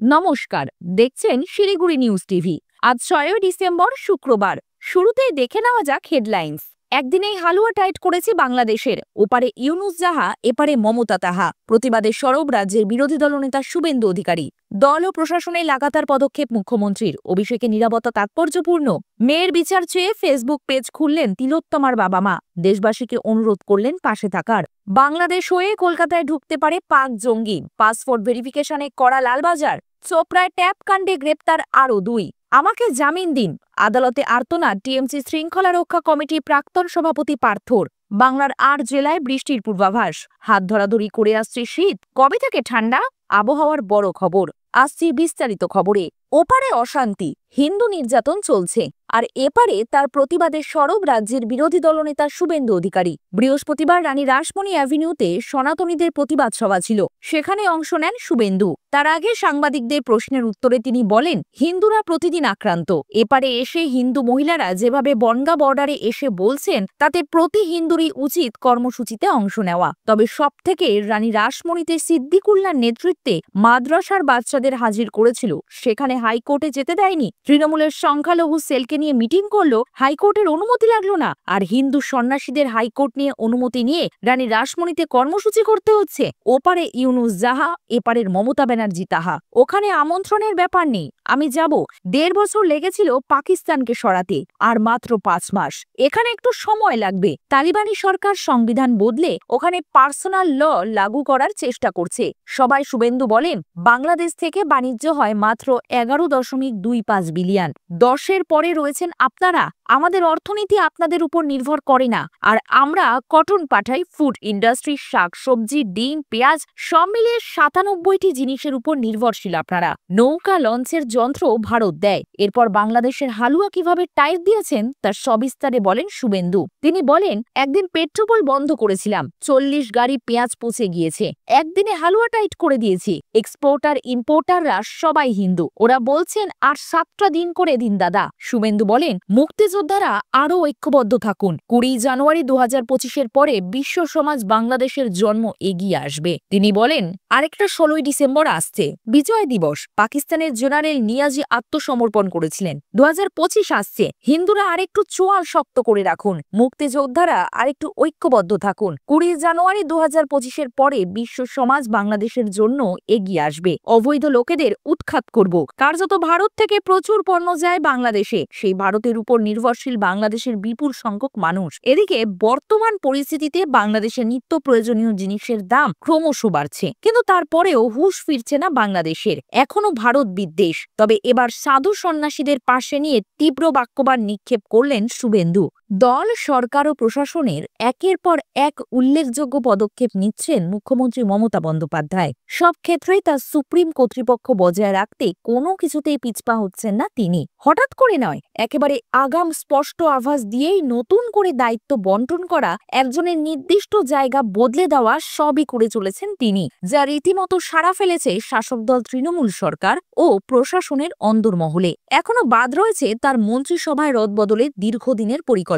নমস্কার, দেখছেন Siliguri news TV. আজ 6ই ডিসেম্বর শুক্রবার। শুরুতেই দেখে নেওয়া যাক হেডলাইন্স। একদিনেই হালুয়া টাইট করেছে বাংলাদেশের। ওপারে ইউনুস যাহা, এপারে মমতা তাহা। প্রতিবাদে সরব রাজ্যের বিরোধী দলনেতা শুভেন্দু অধিকারী। দল ও প্রশাসনে লাগাতার পদক্ষেপ মুখ্যমন্ত্রীর। অভিষেকে নিরাপত্তা তাৎপর্যপূর্ণ। মেয়ের বিচার চেয়ে ফেসবুক পেজ খুললেন তিলোত্তমার বাবা মা। দেশবাসীকে অনুরোধ করলেন পাশে থাকার। বাংলাদেশ হয়ে কলকাতায় ঢুকতে পারে পাক জঙ্গি। পাসপোর্ট ভেরিফিকেশনে করা লালবাজার। চোপড়ায় ট্যাপ কাণ্ডে গ্রেপ্তার আরও 2। আমাকে জামিন দিন। আদালতে আর্তনাদ টিএমসি শৃঙ্খলা রক্ষা কমিটির প্রাক্তন সভাপতি পার্থর। বাংলার 8 জেলায় বৃষ্টির পূর্বাভাস। হাত ধরাধরি করে আসছে শীত। কবে থেকে ঠান্ডা? আবহাওয়ার বড় খবর। আসছি বিস্তারিত খবরে। ওপারে অশান্তি, হিন্দু নির্যাতন চলছে, আর এপারে তার প্রতিবাদে সরব রাজ্যের বিরোধী দলনেতা শুভেন্দু অধিকারী। বৃহস্পতিবার রানী রাসমণি অ্যাভিনিউতে সনাতনীদের প্রতিবাদ সভা ছিল। সেখানে অংশ নেন শুভেন্দু। তার আগে সাংবাদিকদের প্রশ্নের উত্তরে তিনি বলেন, হিন্দুরা প্রতিদিন আক্রান্ত। এপারে এসে হিন্দু মহিলারা যেভাবে বনগা বর্ডারে এসে বলছেন, তাতে প্রতি হিন্দুরই উচিত কর্মসূচিতে অংশ নেওয়া। তবে সবথেকে রানী রাসমণিতে সিদ্দিকুল্লার নেতৃত্বে মাদ্রাসার বাচ্চাদের হাজির করেছিল। সেখানে হাইকোর্টে যেতে দেয়নি। তৃণমূলের সংখ্যালঘু সেলকে নিয়ে মিটিং করলো, হাইকোর্টের অনুমতি লাগলো না। আর হিন্দু সন্ন্যাসীদের হাইকোর্ট নিয়ে অনুমতি নিয়ে রানী রাসমণিতে কর্মসূচি করতে হচ্ছে। ওপারে ইউনুস যাহা, এপারের মমতা ব্যানার্জি তাহা। ওখানে আমন্ত্রণের ব্যাপার নেই, আমি যাব। 1.5 বছর লেগেছিল পাকিস্তানকে সরাতে, আর মাত্র 5 মাস। এখানে একটু সময় লাগবে। তালিবানি সরকার সংবিধান বদলে ওখানে পার্সোনাল ল লাগু করার চেষ্টা করছে। সবাই শুভেন্দু বলেন, বাংলাদেশ থেকে বাণিজ্য হয় মাত্র 11.25 বিলিয়ন। 10-এর পরে রয়েছেন আপনারা। আমাদের অর্থনীতি আপনাদের উপর নির্ভর করে না। আর আমরা কটন পাঠাই, ফুড ইন্ডাস্ট্রি, শাক সবজি, ডিম, পেঁয়াজ সব মিলিয়ে 97টি জিনিসের উপর নির্ভরশীল আপনারা। নৌকা লঞ্চের যন্ত্র ভারত দেয়। এরপর বাংলাদেশের হালুয়া কিভাবে টাইট দিয়েছেন তার সবিস্তারে বলেন শুভেন্দু। তিনি বলেন, একদিন পেট্রোল বন্ধ করেছিলাম, 40 গাড়ি পেঁয়াজ পচে গিয়েছে। একদিনে হালুয়া টাইট করে দিয়েছি। এক্সপোর্টার ইম্পোর্টাররা সবাই হিন্দু। ওরা বলছেন আর 7টা দিন করে দিন দাদা। শুভেন্দু বলেন, মুক্তিযোদ্ধারা আরও ঐক্যবদ্ধ থাকুন। 20 জানুয়ারি 2025-এর পরে বিশ্ব সমাজ বাংলাদেশের জন্ম এগিয়ে আসবে। তিনি বলেন, আরেকটা 16ই ডিসেম্বর আসছে, বিজয় দিবস। পাকিস্তানের জেনারেল নিয়াজি আত্মসমর্পণ করেছিলেন। 2025 আসছে, হিন্দুরা আরেকটু চোয়াল শক্ত করে রাখুন। মুক্তিযোদ্ধারা আরেকটু ঐক্যবদ্ধ থাকুন। 20 জানুয়ারি 2025-এর পরে বিশ্ব সমাজ বাংলাদেশের জন্য এগিয়ে আসবে। অবৈধ লোকেদের উৎখাত করব। কার্যত ভারত থেকে প্রচুর পণ্য যায় বাংলাদেশে। সেই ভারতের উপর নির্ভরশীল বাংলাদেশের বিপুল সংখ্যক মানুষ। এদিকে বর্তমান পরিস্থিতিতে বাংলাদেশের নিত্য প্রয়োজনীয় জিনিসের দাম ক্রমশ বাড়ছে, কিন্তু তারপরেও হুঁশ ফিরছে না বাংলাদেশের। এখনো ভারত বিদ্বেষ। তবে এবার সাধু সন্ন্যাসীদের পাশে নিয়ে তীব্র বাক্যবাণ নিক্ষেপ করলেন শুভেন্দু। দল, সরকার ও প্রশাসনের একের পর এক উল্লেখযোগ্য পদক্ষেপ নিচ্ছেন মুখ্যমন্ত্রী মমতা বন্দ্যোপাধ্যায়। সব ক্ষেত্রেই তার সুপ্রিম কর্তৃপক্ষ বজায় রাখতে কোনো কিছুতেই পিছপা হচ্ছেন না তিনি। হঠাৎ করে নয়, একেবারে আগাম স্পষ্ট আভাস দিয়েই নতুন করে দায়িত্ব বন্টন করা, একজনের নির্দিষ্ট জায়গা বদলে দেওয়া, সবই করে চলেছেন তিনি, যা রীতিমতো সাড়া ফেলেছে শাসক দল তৃণমূল সরকার ও প্রশাসনের অন্দরমহলে। এখনো বাদ রয়েছে তার মন্ত্রিসভায় রদবদলের দীর্ঘদিনের পরিকল্পনা।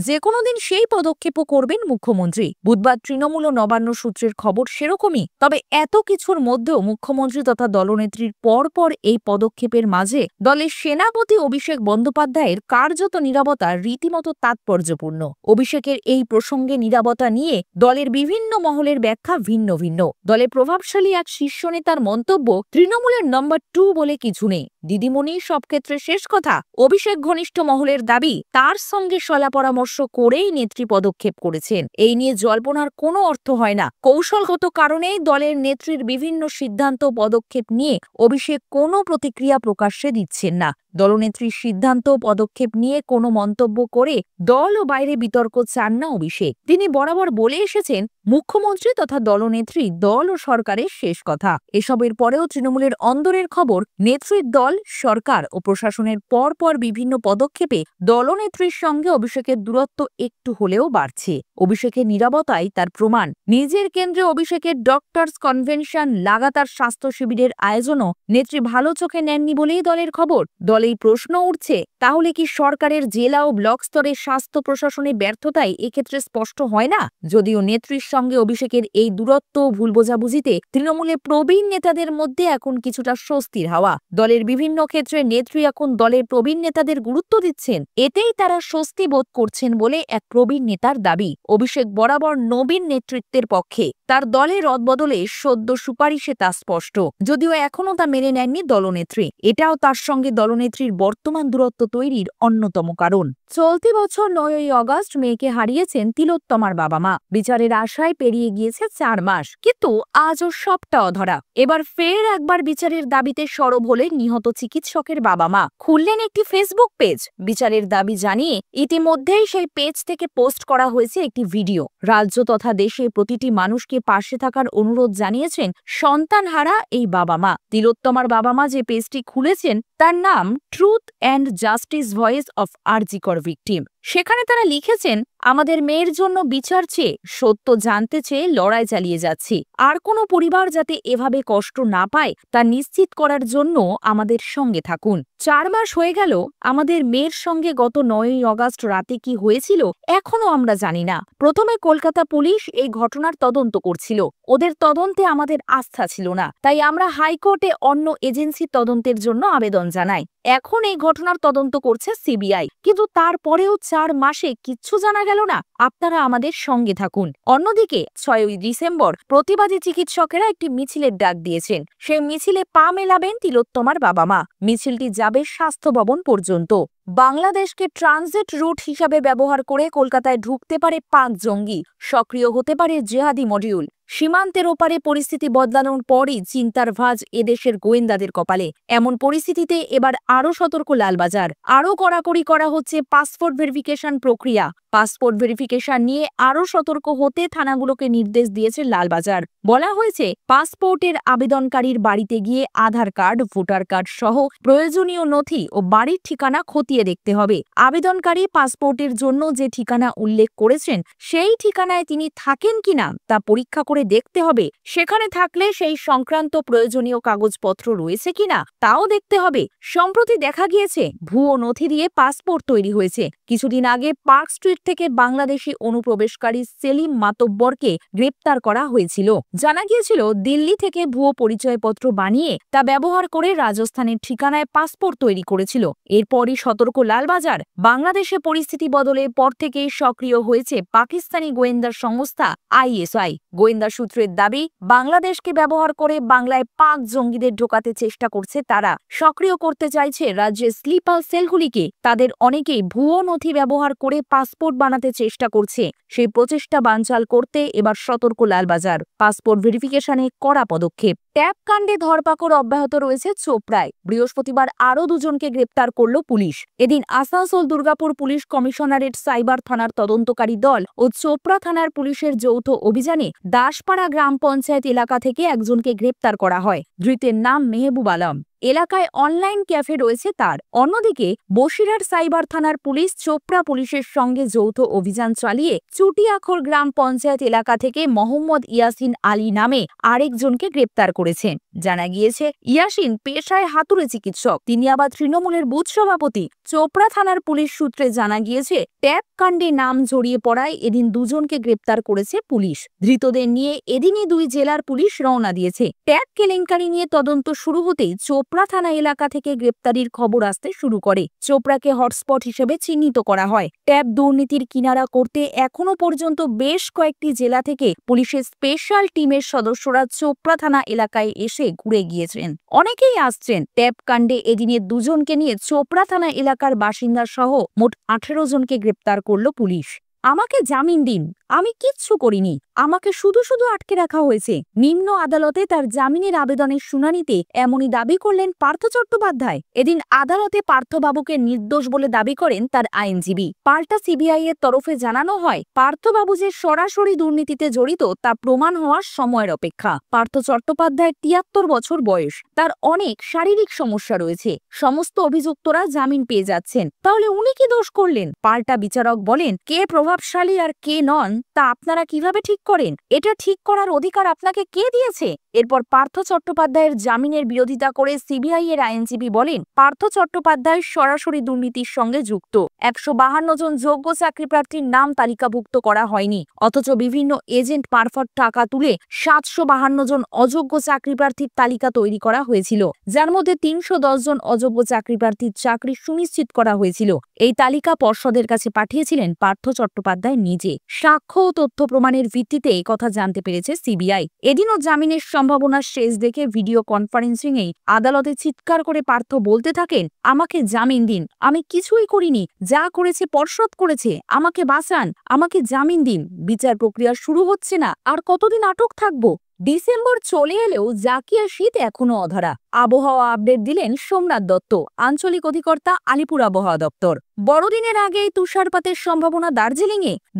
যে কোনো দিন সেই পদক্ষেপও করবেন মুখ্যমন্ত্রী। বুধবার তৃণমূল ও নবান্ন সূত্রের খবর সেরকমই। তবে এত কিছুর মধ্যেও মুখ্যমন্ত্রী তথা দলনেত্রীর পরপর এই পদক্ষেপের মাঝে দলের সেনাপতি অভিষেক বন্দ্যোপাধ্যায়ের কার্যত নীরবতা রীতিমতো তাৎপর্যপূর্ণ। অভিষেকের এই প্রসঙ্গে নীরবতা নিয়ে দলের বিভিন্ন মহলের ব্যাখ্যা ভিন্ন ভিন্ন। দলে প্রভাবশালী এক শীর্ষ নেতার মন্তব্য, তৃণমূলের নম্বর 2 বলে কিছু নেই, দিদিমণি সব ক্ষেত্রে শেষ কথা। অভিষেক ঘনিষ্ঠ মহলের দাবি, তার সঙ্গে সলা পরামর্শ করেই নেত্রী পদক্ষেপ করেছেন। এই নিয়ে জল্পনার কোনো অর্থ হয় না। কৌশলগত কারণেই দলের নেত্রীর বিভিন্ন সিদ্ধান্ত পদক্ষেপ নিয়ে অভিষেক কোনো প্রতিক্রিয়া প্রকাশ্যে দিচ্ছেন না। দলনেত্রীর সিদ্ধান্ত পদক্ষেপ নিয়ে কোনো মন্তব্য করে দল ও বাইরে বিতর্ক চান না অভিষেক। তিনি বরাবর বলে এসেছেন, মুখ্যমন্ত্রী তথা দলনেত্রী দল ও সরকারের শেষ কথা। এসবের পরেও তৃণমূলের অন্দরের খবর, নেত্রীর দল, সরকার ও প্রশাসনের পরপর বিভিন্ন পদক্ষেপে দলনেত্রীর সঙ্গে অভিষেকের দূরত্ব একটু হলেও বাড়ছে। অভিষেকের নীরবতাই তার প্রমাণ। নিজের কেন্দ্রে অভিষেকের ডক্টরস কনভেনশন, লাগাতার স্বাস্থ্য শিবিরের আয়োজনও নেত্রী ভালো চোখে নেননি বলেই দলের খবর। দলেই প্রশ্ন উঠছে, তাহলে কি সরকারের জেলা ও ব্লক স্তরের স্বাস্থ্য প্রশাসনে ব্যর্থতাই এক্ষেত্রে স্পষ্ট হয় না? যদিও নেত্রীর সঙ্গে অভিষেকের এই দূরত্ব ও ভুল বোঝাবুঝিতে তৃণমূলে প্রবীণ নেতাদের মধ্যে এখন কিছুটা স্বস্তির হাওয়া। দলের বিভিন্ন ক্ষেত্রে নেত্রী এখন দলের প্রবীণ নেতাদের গুরুত্ব দিচ্ছেন, এতেই তারা স্বস্তি বোধ করছেন বলে এক প্রবীণ নেতার দাবি। অভিষেক বরাবর নবীন নেতৃত্বের পক্ষে, তার দলের রদবদলে সদ্য সুপারিশে তা স্পষ্ট, যদিও এখনও তা মেনে নেননি দলনেত্রী। এটাও তার সঙ্গে দলনেত্রীর বর্তমান দূরত্ব তৈরির অন্যতম কারণ। চলতি বছর 9ই আগস্ট মেয়েকে হারিয়েছেন তিলোত্তমার বাবা মা। বিচারের আশায় পেরিয়ে গিয়েছে 4 মাস, কিন্তু আজও সবটা অধরা। এবার ফের একবার বিচারের দাবিতে সরব হলেন নিহত চিকিৎসকের বাবা মা। খুললেন একটি ফেসবুক পেজ, বিচারের দাবি জানিয়ে। ইতিমধ্যেই সেই পেজ থেকে পোস্ট করা হয়েছে একটি ভিডিও। রাজ্য তথা দেশে প্রতিটি মানুষকে পাশে থাকার অনুরোধ জানিয়েছেন সন্তানহারা এই বাবা মা। তিলোত্তমার বাবা মা যে পেজটি খুলেছেন তার নাম truth and justice voice of RG Kar victim. সেখানে তারা লিখেছেন, আমাদের মেয়ের জন্য বিচার চেয়ে, সত্য জানতে চেয়ে লড়াই চালিয়ে যাচ্ছি। আর কোনো পরিবার যাতে এভাবে কষ্ট না পায় তা নিশ্চিত করার জন্য আমাদের সঙ্গে থাকুন। 4 মাস হয়ে গেল, আমাদের মেয়ের সঙ্গে গত 9ই আগস্ট রাতে কি হয়েছিল এখনো আমরা জানি না। প্রথমে কলকাতা পুলিশ এই ঘটনার তদন্ত করছিল, ওদের তদন্তে আমাদের আস্থা ছিল না, তাই আমরা হাইকোর্টে অন্য এজেন্সির তদন্তের জন্য আবেদন জানাই। এখন এই ঘটনার তদন্ত করছে সিবিআই, কিন্তু তারপরেও 4 মাসে কিচ্ছু জানা গেল না। আপনারা আমাদের সঙ্গে থাকুন। অন্যদিকে 6ই ডিসেম্বর প্রতিবাদী চিকিৎসকেরা একটি মিছিলের ডাক দিয়েছেন। সেই মিছিলে পা মেলাবেন তিলোত্তমার বাবা মা। মিছিলটি যাবে স্বাস্থ্য ভবন পর্যন্ত। বাংলাদেশকে ট্রানজিট রুট হিসাবে ব্যবহার করে কলকাতায় ঢুকতে পারে পাক জঙ্গি, সক্রিয় হতে পারে জেহাদি মডিউল। সীমান্তের ওপারে পরিস্থিতি বদলানোর পরই চিন্তার ভাঁজ এদেশের গোয়েন্দাদের কপালে। এমন পরিস্থিতিতে এবার আরও সতর্ক লালবাজার। আরও কড়াকড়ি করা হচ্ছে পাসপোর্ট ভেরিফিকেশন প্রক্রিয়া। পাসপোর্ট ভেরিফিকেশন নিয়ে আরও সতর্ক হতে থানাগুলোকে নির্দেশ দিয়েছে লালবাজার। বলা হয়েছে, পাসপোর্টের আবেদনকারীর বাড়িতে গিয়ে আধার কার্ড, ভোটার কার্ড সহ প্রয়োজনীয় নথি ও বাড়ির ঠিকানা খতিয়ে দেখতে হবে। আবেদনকারী পাসপোর্টের জন্য যে ঠিকানা উল্লেখ করেছেন সেই ঠিকানায় তিনি থাকেন কিনা তা পরীক্ষা করে দেখতে হবে। সেখানে থাকলে সেই সংক্রান্ত প্রয়োজনীয় কাগজপত্র রয়েছে কিনা তাও দেখতে হবে। সম্প্রতি দেখা গিয়েছে ভুয়ো নথি দিয়ে পাসপোর্ট তৈরি হয়েছে। কিছুদিন আগে পার্ক স্ট্রিট থেকে বাংলাদেশি অনুপ্রবেশকারী সেলিম মাতব্বরকে গ্রেপ্তার করা হয়েছিল। জানা গিয়েছিল দিল্লি থেকে ভুয়ো পরিচয়পত্র বানিয়ে তা ব্যবহার করে রাজস্থানের ঠিকানায় পাসপোর্ট তৈরি করেছিল। এরপরই সতর্ক লালবাজার। বাংলাদেশে পরিস্থিতি বদলের পর থেকেই সক্রিয় হয়েছে পাকিস্তানি গোয়েন্দা সংস্থা আইএসআই। গোয়েন্দা সূত্রের দাবি, বাংলাদেশকে ব্যবহার করে বাংলায় পাক জঙ্গিদের ঢোকাতে চেষ্টা করছে তারা। সক্রিয় করতে চাইছে রাজ্যের স্লিপার সেলগুলিকে। তাদের অনেকেই ভুয়ো নথি ব্যবহার করে পাসপোর্ট বানাতে চেষ্টা করছে। সেই প্রচেষ্টা বানচাল করতে এবার সতর্ক লালবাজার। পাসপোর্ট ভেরিফিকেশনে কড়া পদক্ষেপ। ট্যাব কাণ্ডে ধরপাকড় অব্যাহত রয়েছে চোপড়ায়। বৃহস্পতিবার আরও 2 জনকে গ্রেপ্তার করল পুলিশ। এদিন Asansol Durgapur police commissionerate cyber থানার তদন্তকারী দল ও চোপড়া থানার পুলিশের যৌথ অভিযানে দাসপাড়া গ্রাম পঞ্চায়েত এলাকা থেকে একজনকে গ্রেপ্তার করা হয়। ধৃতের নাম মেহবুব আলম। এলাকায় অনলাইন ক্যাফে রয়েছে তার। অন্যদিকে বসিরহাট সাইবার থানার পুলিশ চোপড়া পুলিশের সঙ্গে যৌথ অভিযান চালিয়ে চুটিয়াখর গ্রাম পঞ্চায়েত এলাকা থেকে মোহাম্মদ ইয়াসিন আলী নামে আরেকজনকে গ্রেপ্তার করেছে। জানা গিয়েছে, ইয়াসিন পেশায় হাতুড়ে চিকিৎসক, তিনি আবার তৃণমূলের বুথ সভাপতি। চোপড়া থানার পুলিশ সূত্রে জানা গিয়েছে, ট্যাব কাণ্ডে নাম জড়িয়ে পড়ায় এদিন 2 জনকে গ্রেপ্তার করেছে পুলিশ। ধৃতদের নিয়ে এদিনই 2 জেলার পুলিশ রওনা দিয়েছে। ট্যাব কেলেঙ্কারি নিয়ে তদন্ত শুরু হতেই চোপড়া থানা এলাকা থেকে গ্রেপ্তারির খবর আসতে শুরু করে। চোপড়াকে হটস্পট হিসেবে চিহ্নিত করা হয়। ট্যাব দুর্নীতির কিনারা করতে এখনো পর্যন্ত বেশ কয়েকটি জেলা থেকে পুলিশের স্পেশাল টিমের সদস্যরা চোপড়া থানা এলাকায় এসে ঘুরে গিয়েছেন। অনেকেই আসছেন। ট্যাব কাণ্ডে এদিনে 2 জনকে নিয়ে চোপড়া থানা এলাকার বাসিন্দা সহ মোট 18 জনকে গ্রেপ্তার করল পুলিশ। আমাকে জামিন দিন, আমি কিচ্ছু করিনি, আমাকে শুধু শুধু আটকে রাখা হয়েছে। নিম্ন আদালতে তার জামিনের আবেদনের শুনানিতে এমনই দাবি করলেন পার্থ চট্টোপাধ্যায়। এদিন আদালতে পার্থবাবুকে নির্দোষ বলে দাবি করেন তার আইনজীবী। পাল্টা সিবিআই এর তরফে জানানো হয়, পার্থবাবু যে সরাসরি দুর্নীতিতে জড়িত তা প্রমাণ হওয়ার সময়ের অপেক্ষা। পার্থ চট্টোপাধ্যায়ের ৭৩ বছর বয়স, তার অনেক শারীরিক সমস্যা রয়েছে। সমস্ত অভিযুক্তরা জামিন পেয়ে যাচ্ছেন, তাহলে উনি কি দোষ করলেন? পাল্টা বিচারক বলেন, কে প্রভাবশালী আর কে নন তা আপনারা কিভাবে ঠিক করেন? এটা ঠিক করার অধিকার আপনাকে কে দিয়েছে? এরপর পার্থ চট্টোপাধ্যায়ের জামিনের বিরোধিতা করে সিবিআই এর আইনজীবী বলেন, পার্থ চট্টোপাধ্যায় সরাসরি দুর্নীতির সঙ্গে যুক্ত। ১৫২ জন যোগ্য চাকরিপ্রার্থীর নাম তালিকাভুক্ত করা হয়নি, অথচ বিভিন্ন এজেন্ট মারফত টাকা তুলে ৭৫২ জন অযোগ্য চাকরিপ্রার্থীর তালিকা তৈরি করা হয়েছিল, যার মধ্যে ৩১০ জন অযোগ্য চাকরিপ্রার্থীর চাকরি সুনিশ্চিত করা হয়েছিল। এই তালিকা পর্ষদের কাছে পাঠিয়েছিলেন পার্থ চট্টোপাধ্যায় নিজে। সাক্ষ্য ও তথ্য প্রমাণের ভিত্তিতে এই কথা জানতে পেরেছে সিবিআই। এদিনও জামিনের সম্ভাবনার শেষ দেখে ভিডিও কনফারেন্সিং এ আদালতে চিৎকার করে পার্থ বলতে থাকেন, আমাকে জামিন দিন, আমি কিছুই করিনি, যা করেছে পর্ষদ করেছে, আমাকে বাঁচান, আমাকে জামিন দিন। বিচার প্রক্রিয়া শুরু হচ্ছে না, আর কতদিন আটক থাকবো? ডিসেম্বর চলে এলেও জাকিয়া শীত এখনো অধরা। আবহাওয়া আপডেট দিলেন সোমনাথ দত্ত, আঞ্চলিক অধিকর্তা, আলিপুর আবহাওয়া দপ্তর। বড়দিনের আগেই তুষারপাতের সম্ভাবনা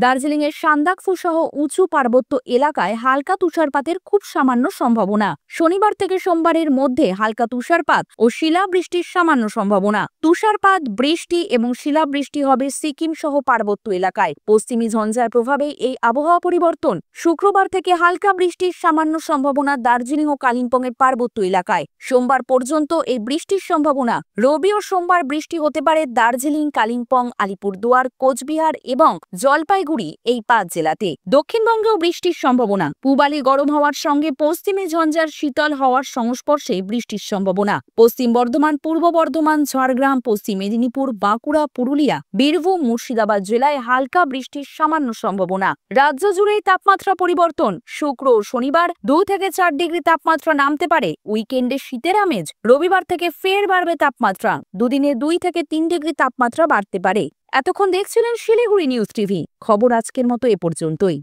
দার্জিলিংয়ের সান্দাকফু সহ উঁচু পার্বত্য এলাকায় হালকা তুষারপাতের খুব সামান্য সম্ভাবনা। শনিবার থেকে সোমবারের মধ্যে হালকা তুষারপাত ও শিলাবৃষ্টির সামান্য সম্ভাবনা। তুষারপাত, বৃষ্টি এবং শিলাবৃষ্টি হবে সিকিম সহ পার্বত্য এলাকায়। পশ্চিমী ঝঞ্ঝার প্রভাবে এই আবহাওয়া পরিবর্তন। শুক্রবার থেকে হালকা বৃষ্টির সামান্য সম্ভাবনা দার্জিলিং ও কালিম্পংয়ের পার্বত্য এলাকায়। সোমবার পর্যন্ত এই বৃষ্টির সম্ভাবনা। রবি ও সোমবার বৃষ্টি হতে পারে দার্জিলিং, কালিম্পং, আলিপুরদুয়ার, কোচবিহার এবং জলপাইগুড়ি এই ৫ জেলাতে। দক্ষিণবঙ্গেও বৃষ্টির সম্ভাবনা। পূবালি গরম হওয়ার সঙ্গে পশ্চিমে ঝঞ্ঝার শীতল হওয়ার সংস্পর্শে বৃষ্টির সম্ভাবনা। পশ্চিম বর্ধমান, পূর্ব বর্ধমান, ঝাড়গ্রাম, পশ্চিম মেদিনীপুর, বাঁকুড়া, পুরুলিয়া, বীরভূম, মুর্শিদাবাদ জেলায় হালকা বৃষ্টির সামান্য সম্ভাবনা। রাজ্য জুড়েই তাপমাত্রা পরিবর্তন। শুক্র ও শনিবার ২ থেকে ৪ ডিগ্রি তাপমাত্রা নামতে পারে। উইকেন্ডে শীতের আমেজ। রবিবার থেকে ফের বাড়বে তাপমাত্রা। দুদিনে ২ থেকে ৩ ডিগ্রি তাপমাত্রা বাড়তে পারে। এতক্ষণ দেখছিলেন শিলিগুড়ি নিউজ টিভি। খবর আজকের মতো এ পর্যন্তই।